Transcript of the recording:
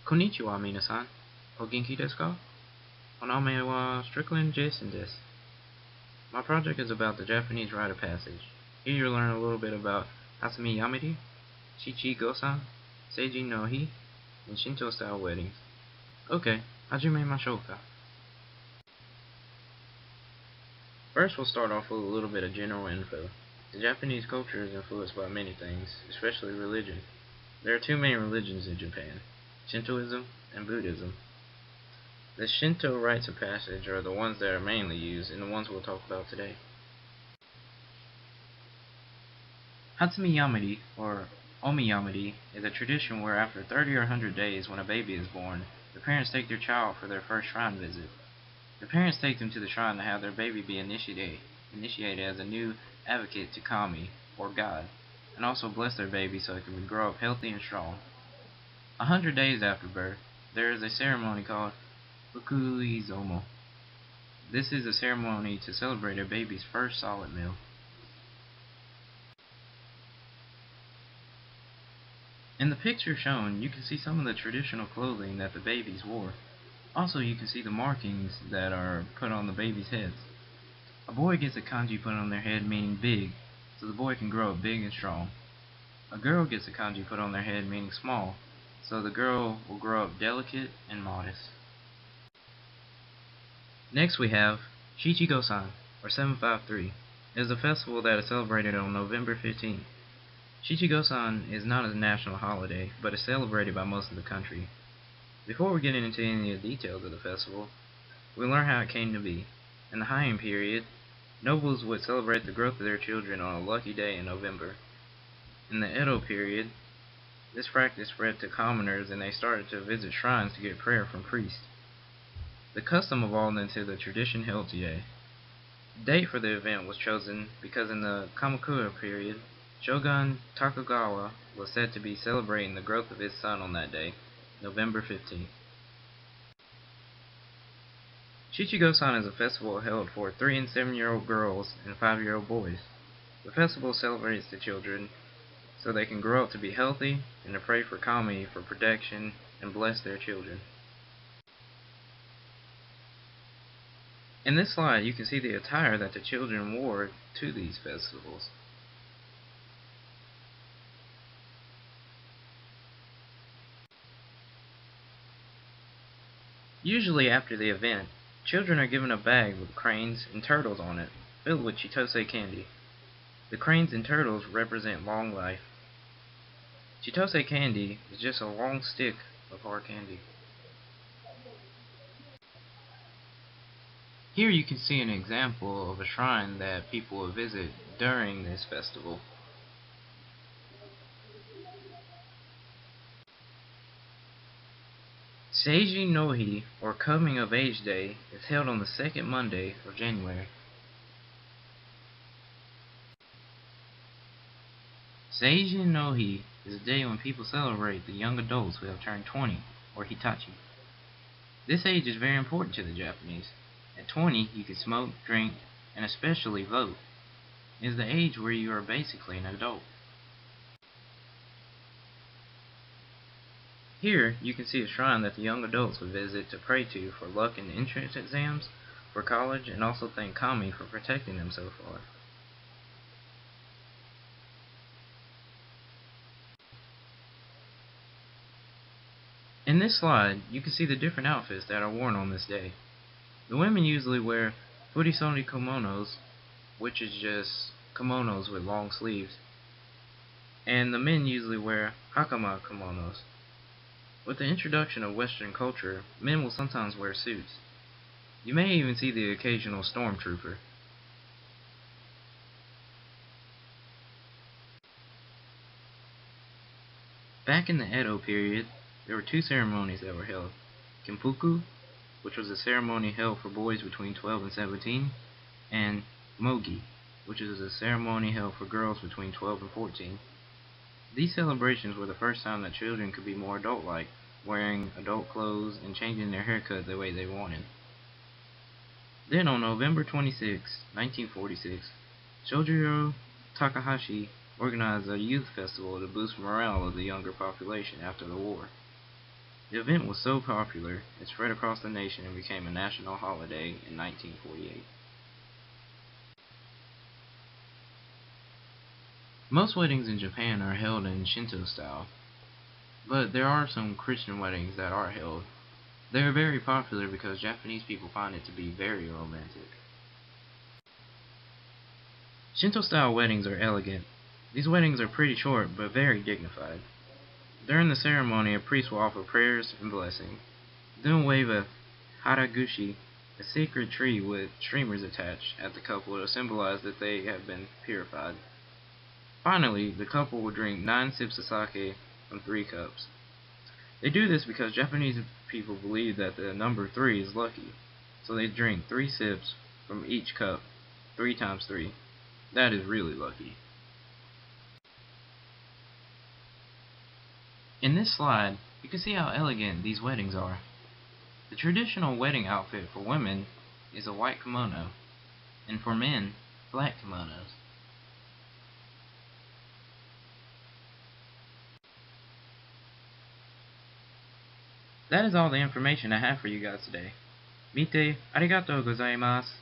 Konnichiwa, minasan. O genki desu ka? Oname wa Strickland Jason desu. My project is about the Japanese rite of passage. Here you'll learn a little bit about Hatsumi Yamiri, Shichi Gosan, Seiji no Hi, and Shinto-style weddings. Okay, hajime mashou ka. First, we'll start off with a little bit of general info. The Japanese culture is influenced by many things, especially religion. There are two main religions in Japan, Shintoism and Buddhism. The Shinto rites of passage are the ones that are mainly used and the ones we'll talk about today. Hatsumi Yamiri, or Omiyamiri, is a tradition where after 30 or 100 days when a baby is born, the parents take their child for their first shrine visit. The parents take them to the shrine to have their baby be initiated as a new advocate to Kami, or God, and also bless their baby so it can grow up healthy and strong. 100 days after birth, there is a ceremony called Fukuizomo. This is a ceremony to celebrate a baby's first solid meal. In the picture shown, you can see some of the traditional clothing that the babies wore. Also, you can see the markings that are put on the baby's heads. A boy gets a kanji put on their head meaning big, so the boy can grow up big and strong. A girl gets a kanji put on their head meaning small, so the girl will grow up delicate and modest. Next we have Shichi-go-san, or 753. It is a festival that is celebrated on November 15th. Shichi-go-san is not a national holiday, but is celebrated by most of the country. Before we get into any of the details of the festival, we'll learn how it came to be. In the Heian period, nobles would celebrate the growth of their children on a lucky day in November. In the Edo period, this practice spread to commoners and they started to visit shrines to get prayer from priests. The custom evolved into the tradition held today. The date for the event was chosen because in the Kamakura period, Shogun Tokugawa was said to be celebrating the growth of his son on that day, November 15th. Shichi-go-san is a festival held for 3 and 7-year-old girls and 5-year-old boys. The festival celebrates the children so they can grow up to be healthy and to pray for Kami for protection and bless their children. In this slide, you can see the attire that the children wore to these festivals. Usually after the event, children are given a bag with cranes and turtles on it, filled with chitose candy. The cranes and turtles represent long life. Chitose candy is just a long stick of hard candy. Here you can see an example of a shrine that people will visit during this festival. Seiji no Hi, or Coming of Age Day, is held on the second Monday of January. Seiji no Hi is a day when people celebrate the young adults who have turned 20, or Hitachi. This age is very important to the Japanese. At 20, you can smoke, drink, and especially vote. It is the age where you are basically an adult. Here, you can see a shrine that the young adults would visit to pray to for luck in entrance exams, for college, and also thank Kami for protecting them so far. In this slide, you can see the different outfits that are worn on this day. The women usually wear furisori kimonos, which is just kimonos with long sleeves, and the men usually wear hakama kimonos. With the introduction of Western culture, men will sometimes wear suits. You may even see the occasional stormtrooper. Back in the Edo period, there were 2 ceremonies that were held. Kinpuku, which was a ceremony held for boys between 12 and 17, and Mogi, which is a ceremony held for girls between 12 and 14. These celebrations were the first time that children could be more adult-like, wearing adult clothes and changing their haircut the way they wanted. Then on November 26, 1946, Shojiro Takahashi organized a youth festival to boost morale of the younger population after the war. The event was so popular, it spread across the nation and became a national holiday in 1948. Most weddings in Japan are held in Shinto style, but there are some Christian weddings that are held. They are very popular because Japanese people find it to be very romantic. Shinto style weddings are elegant. These weddings are pretty short but very dignified. During the ceremony, a priest will offer prayers and blessing, then wave a haraguchi, a sacred tree with streamers attached, at the couple to symbolize that they have been purified. Finally, the couple will drink 9 sips of sake from 3 cups. They do this because Japanese people believe that the number 3 is lucky, so they drink 3 sips from each cup, 3 times 3. That is really lucky. In this slide, you can see how elegant these weddings are. The traditional wedding outfit for women is a white kimono, and for men, black kimonos. That is all the information I have for you guys today. Mite arigatou gozaimasu.